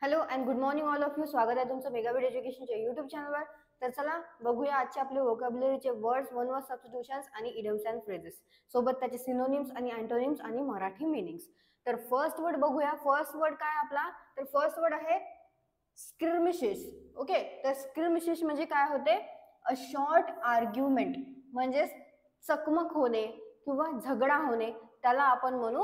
Hello and good morning all of you. स्वागत आहे तुमचं मेगाबीट एज्युकेशनच्या युट्यूब चॅनलवर. तर चला बघूया आजचे आपले व्होकॅब्युलरीचे वर्ड्स, वन वर्ड सबस्टिट्यूशन्स आणि इडियम्स अँड फ्रेजेस सोबत त्याचे सिनोनिम्स आणि अँटोनिम्स आणि मराठी मीनिंग्स. तर फर्स्ट वर्ड बघूया. फर्स्ट वर्ड काय आपला? तर फर्स्ट वर्ड आहे स्क्रिमिशेस. ओके, तर स्क्रिमिशेस म्हणजे काय होते? अ शॉर्ट आर्ग्युमेंट, म्हणजे चकमक होणे किंवा झगडा होणे, त्याला आपण म्हणू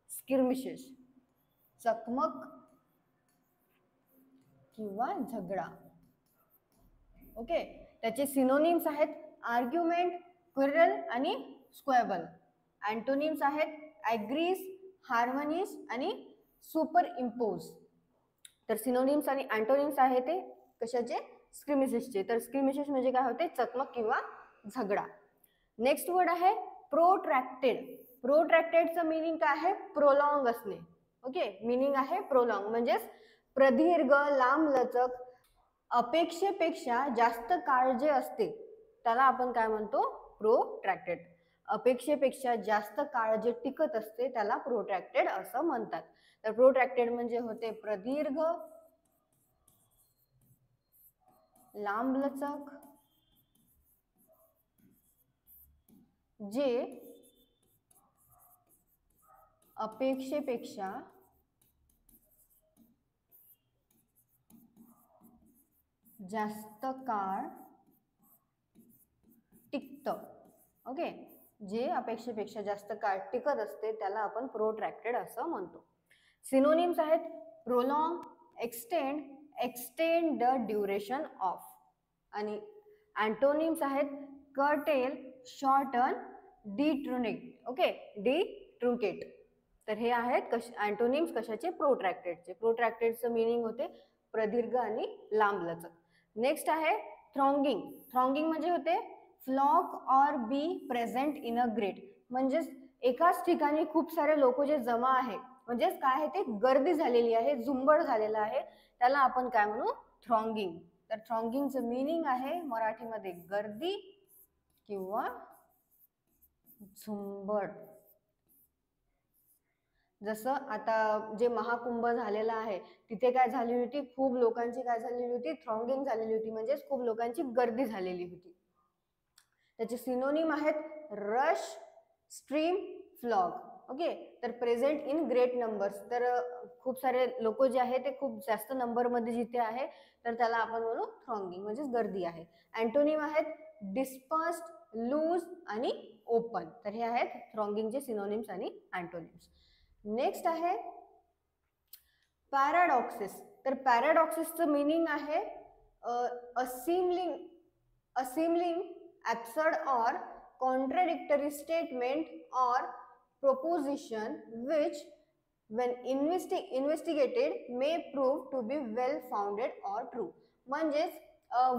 स्क्रिमिशेस. चकमक किंवा झगडा. ओके, त्याचे सिनोनिम्स आहेत आर्ग्युमेंट, क्विरल आणि स्क्वेबल. अँटोनिम्स आहेत ॲग्रीज, हार्मोनिस आणि सुपर इम्पोज. तर सिनोनिम्स आणि अँटोनिम्स आहे ते कशाचे? स्क्रिमिशेसचे. तर स्क्रिमिशेस म्हणजे काय होते? चकमक किंवा झगडा. नेक्स्ट वर्ड आहे प्रोट्रॅक्टेड. प्रोट्रॅक्टेडचं मिनिंग काय आहे? प्रोलॉंग असणे. ओके, मिनिंग आहे प्रोलॉंग म्हणजेच प्रदीर्घ, लांबलचक, अपेक्षेपेक्षा जास्त काळ जे असते त्याला आपण काय म्हणतो? प्रोट्रॅक्टेड. अपेक्षेपेक्षा जास्त काळ जे टिकत असते त्याला प्रोट्रॅक्टेड असं म्हणतात. तर प्रोट्रॅक्टेड म्हणजे होते प्रदीर्घ, लांबलचक, जे अपेक्षेपेक्षा जास्त काळ टिकतं. ओके, जे अपेक्षेपेक्षा जास्त काळ टिकत असते त्याला आपण प्रोट्रॅक्टेड असं म्हणतो. सिनोनिम्स आहेत prolong, extend, extend the duration of. आणि अँटोनिम्स आहेत कर्टेल, शॉर्टन, डिट्रुनेट. ओके, डिट्रुकेट. तर हे आहेत अँटोनिम्स कशाचे? प्रोट्रॅक्टेडचे. प्रोट्रॅक्टेडचं मिनिंग होते प्रदीर्घ आणि लांबलचक. नेक्स्ट आहे थ्रॉंगिंग. थ्रॉंगिंग म्हणजे होते flock or be present in a great. म्हणजेच एकाच ठिकाणी खूप सारे लोक जे जमा आहे, म्हणजेच काय आहे ते? गर्दी झालेली आहे, झुंबड झालेलं आहे, त्याला आपण काय म्हणू? थ्रॉंगिंग. तर थ्रॉंगिंगचं मिनिंग आहे मराठीमध्ये गर्दी किंवा झुंबड. जसं आता जे महाकुंभ झालेला आहे तिथे काय झालेली होती? खूप लोकांची काय झालेली होती? थ्रॉंगिंग झालेली होती, म्हणजेच खूप लोकांची गर्दी झालेली होती. त्याचे सिनोनिम आहेत रश, स्ट्रीम, फ्लॉग. ओके, तर प्रेझेंट इन ग्रेट नंबर्स. तर खूप सारे लोक जे आहे ते खूप जास्त नंबरमध्ये जिथे आहे तर त्याला आपण म्हणू थ्रॉंगिंग, म्हणजेच गर्दी आहे. अँटोनिम आहेत डिस्पर्स्ड, लूज आणि ओपन. तर हे आहेत थ्रॉंगिंगचे सिनोनिम्स आणि अँटोनिम्स. नेक्स्ट आहे पॅराडॉक्सिस. तर पॅराडॉक्सिसचं मिनिंग आहे असिमलिंग absurd or contradictory statement or proposition which when investigated may prove to be well founded or true. म्हणजेच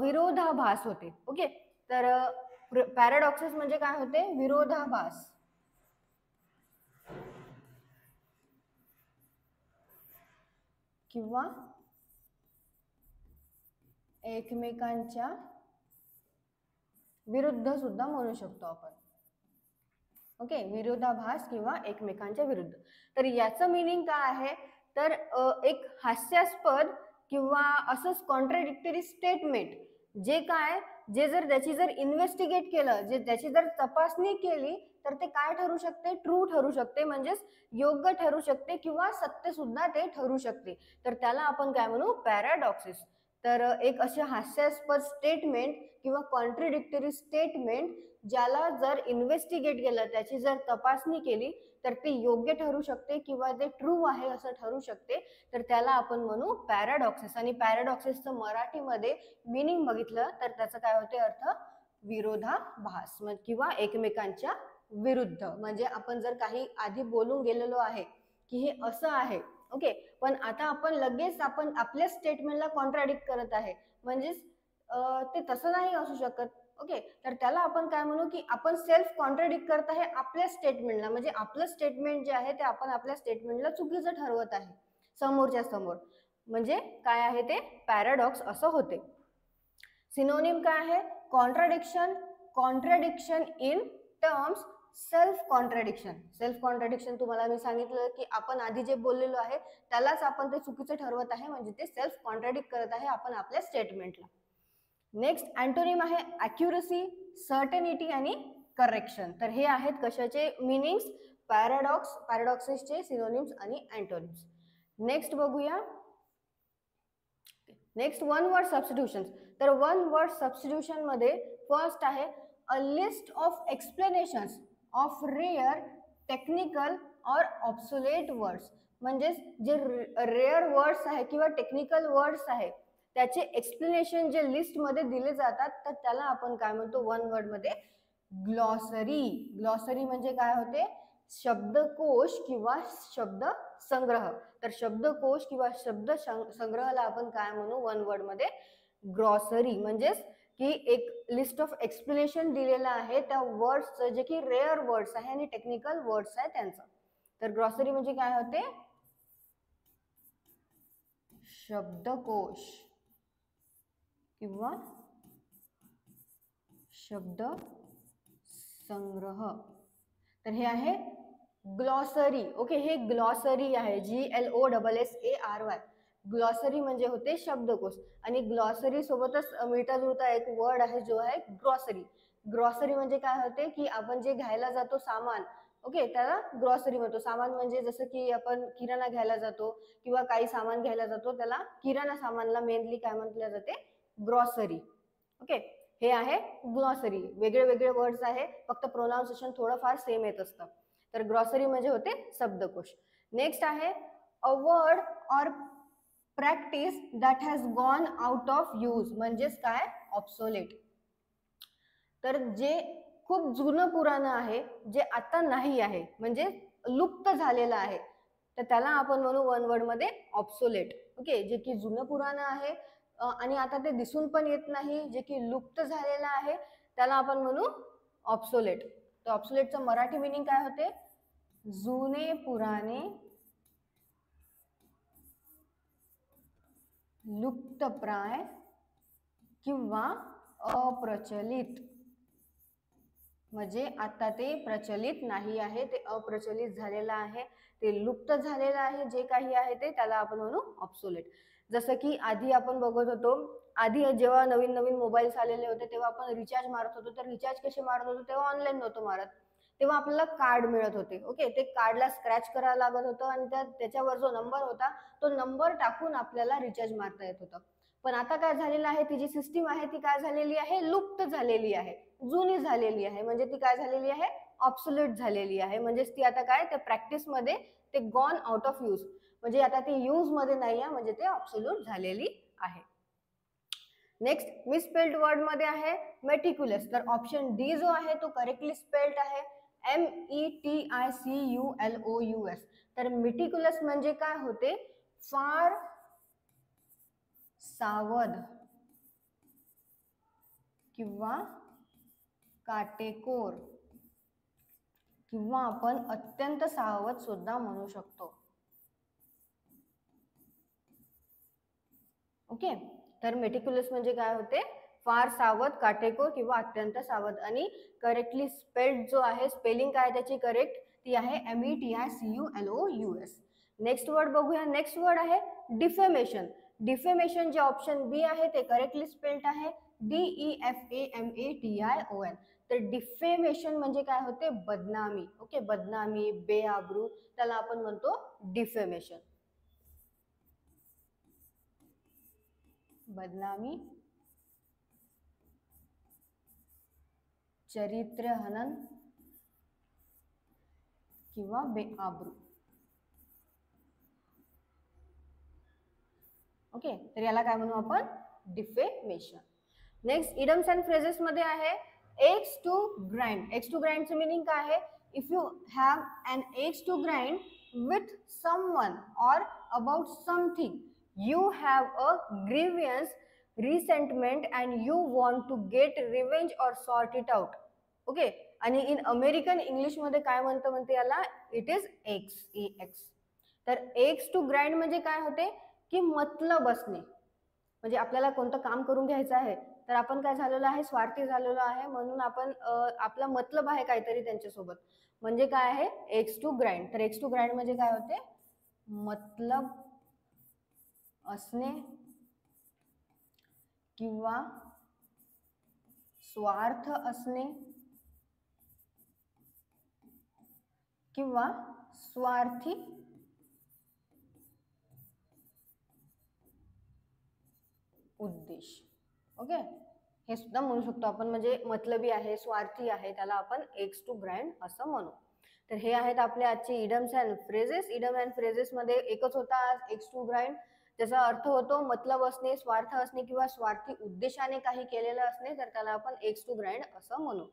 विरोधाभास होते. ओके, तर पॅराडॉक्सिस म्हणजे काय होते? विरोधाभास किंवा एकमेकांच्या विरुद्ध सुद्धा म्हणू शकतो आपण. ओके, विरोधाभास किंवा एकमेकांच्या विरुद्ध. तर याचं मिनिंग काय आहे? तर एक हास्यास्पद किंवा असंच कॉन्ट्राडिक्टरी स्टेटमेंट, जे काय, जे जर त्याची जर इन्व्हेस्टिगेट केलं, जे त्याची जर तपासणी केली तर ते काय ठरू शकते? ट्रू ठरू शकते, म्हणजेच योग्य ठरू शकते किंवा सत्य सुद्धा ते ठरू शकते. तर त्याला आपण काय म्हणू? पॅराडॉक्सिस. तर एक असे हास्यास्पद स्टेटमेंट किंवा कॉन्ट्राडिक्टरी स्टेटमेंट ज्याला जर इन्व्हेस्टिगेट केलं, त्याची जर तपासणी केली तर ते योग्य ठरू शकते किंवा ते ट्रू आहे असं ठरू शकते, तर त्याला आपण म्हणू पॅराडॉक्सिस. आणि पॅराडॉक्सिसचं मराठीमध्ये मिनिंग बघितलं तर त्याचं काय होते? अर्थ विरोधाभास किंवा एकमेकांच्या विरुद्ध. म्हणजे आपण जर काही आधी बोलून गेलेलो आहे की हे असं आहे, ओके, पण आता आपण लगेच आपण आपल्या स्टेटमेंटला कॉन्ट्राडिक्ट करत आहे, म्हणजेच ते तसं नाही असू शकत. ओके, तर त्याला आपण काय म्हणू? की आपण सेल्फ कॉन्ट्राडिक्ट करत आहे आपल्या स्टेटमेंटला, म्हणजे आपलं स्टेटमेंट जे आहे ते आपण आपल्या स्टेटमेंटला चुकीचं ठरवत आहे समोरच्या समोर, म्हणजे काय आहे ते? पॅराडॉक्स असं होते. सिनोनिम काय आहे? Contradiction, contradiction in terms, self contradiction. Self contradiction तुम्हाला मी सांगितलं की आपण आधी जे बोललेलो आहे त्यालाच आपण ते चुकीचं ठरवत आहे, म्हणजे ते सेल्फ कॉन्ट्रडिक्ट करत आहे आपण आपल्या स्टेटमेंटला. नेक्स्ट अँटोनिम आहे अॅक्युरसी, सर्टनिटी आणि करेक्शन. तर हे आहेत कशाचे मीनिंग्स, पॅराडॉक्स, पॅराडॉक्सेसचे सिनोनिम्स आणि अँटोनिम्स. नेक्स्ट बघूया. Next one word substitution. तर वन वर्ड सबस्टिट्यूशन मध्ये फर्स्ट आहे a list of explanations of rare, technical or obsolete words. म्हणजे जे रेअर वर्ड्स आहे किंवा टेक्निकल वर्ड्स आहे त्याचे एक्सप्लेनेशन जे लिस्ट मध्ये दिले जातात तर त्याला आपण काय म्हणतो वन वर्ड मध्ये ग्लॉसरी. ग्लॉसरी म्हणजे काय होते, शब्दकोश किंवा शब्द संग्रह. तर शब्दकोश किंवा शब्द संग्रहाला आपण काय म्हणू वन वर्ड मध्ये ग्लॉसरी. म्हणजेच की एक लिस्ट ऑफ एक्सप्लेनेशन दिलेला आहे त्या वर्ड्सचं जे की रेअर वर्ड्स आहे आणि टेक्निकल वर्ड्स आहे त्यांचं. तर ग्लॉसरी म्हणजे काय होते, शब्दकोश किंवा शब्द संग्रह. तर हे आहे ग्लॉसरी. ओके, हे ग्लॉसरी आहे, GLOSSARY. ग्लॉसरी म्हणजे होते शब्दकोश आणि ग्लॉसरी सोबतच मिळता जुळता एक वर्ड आहे जो आहे ग्रॉसरी. ग्रॉसरी म्हणजे काय होते की आपण जे घ्यायला जातो सामान, ओके, त्याला ग्रॉसरी म्हणतो. सामान म्हणजे जसं की आपण किराणा घ्यायला जातो किंवा काही सामान घ्यायला जातो त्याला किराणा सामानला मेनली काय म्हटले जाते, ग्रॉसरी. ओके, हे आहे ग्लॉसरी. वेगळे वेगळे वर्ड्स आहे, फक्त प्रोनाउन्सिएशन थोडंफार सेम येत असतं. तर ग्रॉसरी म्हणजे होते शब्दकोश. नेक्स्ट आहे a word or practice that has gone out of use. म्हणजेच काय, ऑब्सोलेट. तर जे खूप जुनं पुराणं आहे, जे आता नाही आहे, म्हणजे लुप्त झालेलं आहे, तर त्याला आपण म्हणू वन वर्ड मध्ये ऑब्सोलेट. ओके, जे की जुनं पुराणं आहे आणि आता ते दिसून पण येत नाही, जे की लुप्त झालेलं आहे, त्याला आपण म्हणू ऑब्सोलेट. तर ऑब्सोलेटचं मराठी मिनिंग काय होते, जुने पुराणे, लुप्तप्राय किंवा अप्रचलित. म्हणजे आता ते प्रचलित नाही आहे, ते अप्रचलित झालेलं आहे, ते लुप्त झालेलं आहे, जे काही आहे ते त्याला आपण म्हणू ऑब्सोलेट. जसं की आधी आपण बघत होतो, आधी जेव्हा नवीन नवीन मोबाईल्स आलेले होते तेव्हा आपण रिचार्ज मारत होतो. तर रिचार्ज कसे मारत होतो, तेव्हा ऑनलाईन नव्हतं मारत, तेव्हा आपल्याला कार्ड मिळत होते. ओके, ते कार्डला स्क्रॅच करायला लागत होतं आणि त्याच्यावर जो नंबर होता तो नंबर टाकून आपल्याला रिचार्ज मारता येत होतं. पण आता काय झालेलं आहे, ती जी सिस्टीम आहे ती काय झालेली आहे, लुप्त झालेली आहे, जुनी झालेली आहे. म्हणजे ती काय झालेली आहे, ऑब्सोलेट झालेली आहे. म्हणजेच ती आता काय, ते प्रॅक्टिस मध्ये ते गॉन आउट ऑफ यूज, म्हणजे आता ती यूज मध्ये नाही आहे, म्हणजे ते ऑब्सोल्यूट झालेली आहे. नेक्स्ट मिसस्पेल्ड वर्ड मध्ये आहे मेटिक्युलस. तर ऑप्शन डी जो आहे तो करेक्टली स्पेल्ड आहे, METICULOUS. तर मेटिक्युलस म्हणजे काय होते, फार सावध किंवा काटेकोर किंवा आपण अत्यंत सावध सुद्धा म्हणू शकतो. ओके, तर मेटिक्युलस म्हणजे काय होते, फार सावध, काटेकोर किंवा अत्यंत सावध. आणि करेक्टली स्पेल्ड जो आहे, स्पेलिंग काय त्याची करेक्ट, ती आहे METICULOUS. नेक्स्ट वर्ड बघूया. नेक्स्ट वर्ड आहे डिफेमेशन. डिफेमेशन जे ऑप्शन बी आहे ते करेक्टली स्पेल्ड आहे, DEFAMATION. तर डिफेमेशन म्हणजे काय होते, बदनामी. ओके, बदनामी, बेआबरू, त्याला आपण म्हणतो डिफेमेशन. बदनामी, चरित्रहनन किंवा बेआबरू. ओके, तर याला काय म्हणू आपण, defamation. Next idioms and phrases मध्ये आहे axe to grind. Axe to ग्राइंडचं मीनिंग काय आहे, if you have an axe to grind with someone or about something, you have a grievance, resentment and you want to get revenge or sort it out. Okay, आणि in American English मध्ये काय म्हणते याला, it is x. तर x to grind म्हणजे काय होते की मतलब असणे, म्हणजे आपल्याला कोणतं काम करून घ्यायचं आहे, तर आपण काय झालेलो आहे, स्वार्थी झालेलो आहे, म्हणून आपण आपला मतलब आहे काहीतरी त्यांच्यासोबत. म्हणजे काय आहे, एक्स टू ग्राइंड. तर एक्स टू ग्राइंड म्हणजे काय होते, मतलब असणे किंवा स्वार्थ असणे किंवा स्वार्थी उद्देश. ओके, हे सुद्धा म्हणू शकतो आपण, म्हणजे मतलबी आहे, स्वार्थी आहे, त्याला आपण एक्स टू ग्राइंड असं म्हणू. तर हे आहेत आपले आजचे idioms and phrases. Idiom and phrases मध्ये एकच होता आज एक्स टू ग्राइंड, ज्याचा अर्थ होतो मतलब असणे, स्वार्थ असणे किंवा स्वार्थी उद्देशाने काही केलेलं असणे, तर त्याला आपण एक्स टू ग्राइंड असं म्हणू.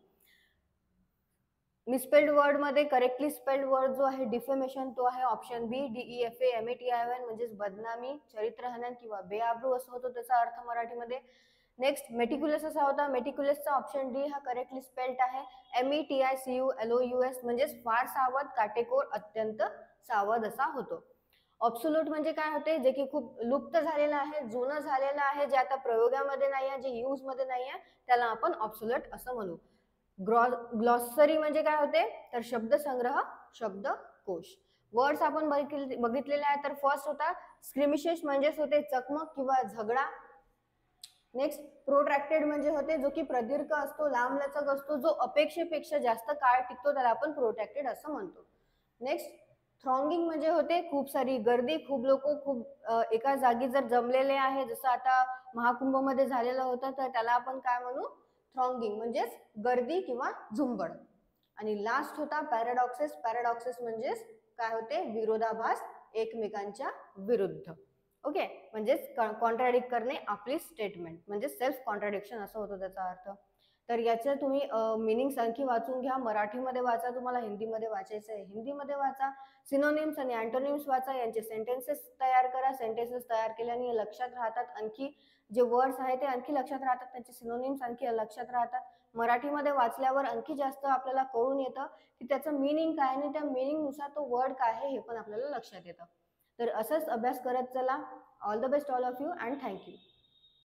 मिसपेल्ड वर्ड मध्ये करेक्टली स्पेल्ड वर्ड जो आहे डिफेमेशन, तो आहे ऑप्शन बी, DEFAMATION, म्हणजेच बदनामी, चरित्रहनन किंवा बेआब्रू असं होतो त्याचा अर्थ मराठीमध्ये. नेक्स्ट मेटिक्युलस असा होता, मेटिक्युलसचा ऑप्शन डी हा करेक्टली स्पेल्ड आहे, METICULOUS, म्हणजेच फार सावध, काटेकोर, अत्यंत सावध असा होतो. ऑब्सोल्यूट म्हणजे काय होते, जे की खूप लुप्त झालेलं आहे, जुनं झालेलं आहे, जे आता प्रयोगामध्ये नाही आहे, जे यूज मध्ये नाही आहे, त्याला आपण ऑब्सोल्यूट असं म्हणू. ग्लॉसरी म्हणजे काय होते, तर शब्दसंग्रह, शब्दकोश. वर्ड्स आपण बघितलेले आहे, तर फर्स्ट होता स्क्रिमिशेस, म्हणजेच होते चकमक किंवा झगडा. नेक्स्ट प्रोट्रॅक्टेड म्हणजे होते जो की प्रदीर्घ असतो, लांबलचक असतो, जो अपेक्षेपेक्षा जास्त काळ टिकतो, त्याला आपण प्रोट्रॅक्टेड असं म्हणतो. नेक्स्ट थ्रॉंगिंग म्हणजे होते खूप सारी गर्दी, खूप लोक खूप एका जागी जर जमलेले आहे, जसं आता महाकुंभमध्ये झालेलं होतं, तर त्याला आपण काय म्हणू, थ्रॉंगिंग, म्हणजेच गर्दी किंवा झुंबड. आणि लास्ट होता पॅराडॉक्सेस. पॅराडॉक्सेस म्हणजेच काय होते, विरोधाभास, एकमेकांच्या विरुद्ध. ओके, म्हणजेच कॉन्ट्राडिक्ट करणे आपली स्टेटमेंट, म्हणजे सेल्फ कॉन्ट्राडिक्शन असं होतं त्याचा अर्थ. तर याचे तुम्ही मिनिंग्स आणखी वाचून घ्या, मराठीमध्ये वाचा, तुम्हाला हिंदीमध्ये वाचायचं आहे हिंदीमध्ये वाचा, सिनोनिम्स आणि अँटोनिम्स वाचा, यांचे सेंटेन्सेस तयार करा. सेंटेन्सेस तयार केल्याने लक्षात राहतात, आणखी जे वर्ड्स आहेत ते आणखी लक्षात राहतात, त्यांचे सिनोनिम्स आणखी लक्षात राहतात. मराठीमध्ये वाचल्यावर आणखी जास्त आपल्याला कळून येतं की त्याचं मिनिंग काय, आणि त्या मिनिंग नुसार तो वर्ड काय आहे हे पण आपल्याला लक्षात येतं. तर असंच अभ्यास करत चला. All the best all of you and thank you.